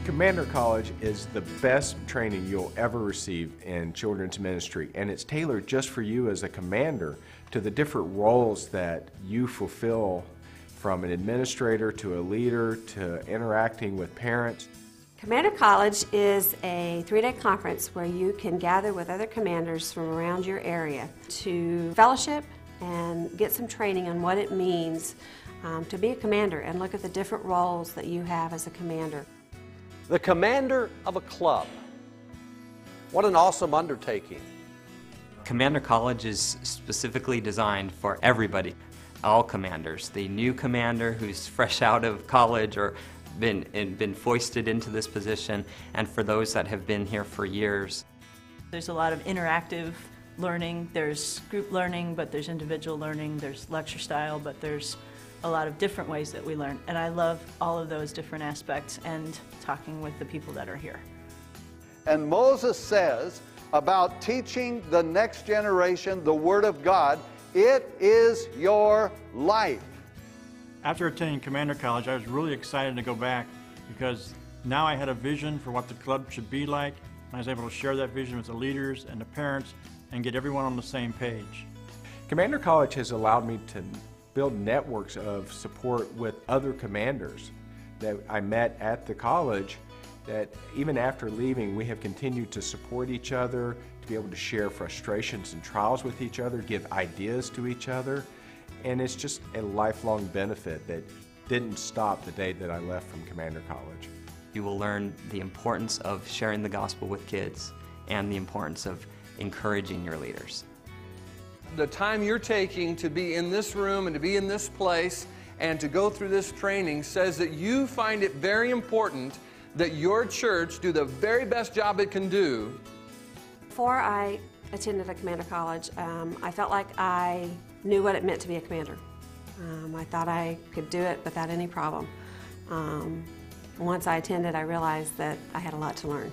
Commander College is the best training you'll ever receive in children's ministry, and it's tailored just for you as a commander to the different roles that you fulfill, from an administrator to a leader to interacting with parents. Commander College is a 3-day conference where you can gather with other commanders from around your area to fellowship and get some training on what it means to be a commander and look at the different roles that you have as a commander. The commander of a club. What an awesome undertaking. Commander College is specifically designed for everybody, all commanders. The new commander who's fresh out of college or been foisted into this position, and for those that have been here for years. There's a lot of interactive learning. There's group learning, but there's individual learning. There's lecture style, but there's a lot of different ways that we learn. And I love all of those different aspects and talking with the people that are here. And Moses says about teaching the next generation the Word of God, it is your life. After attending Commander College, I was really excited to go back because now I had a vision for what the club should be like. I was able to share that vision with the leaders and the parents and get everyone on the same page. Commander College has allowed me to build networks of support with other commanders that I met at the college, that even after leaving we have continued to support each other, to be able to share frustrations and trials with each other, give ideas to each other, and it's just a lifelong benefit that didn't stop the day that I left from Commander College. You will learn the importance of sharing the gospel with kids and the importance of encouraging your leaders. The time you're taking to be in this room and to be in this place and to go through this training says that you find it very important that your church do the very best job it can do. Before I attended a Commander College, I felt like I knew what it meant to be a commander. I thought I could do it without any problem. Once I attended, I realized that I had a lot to learn.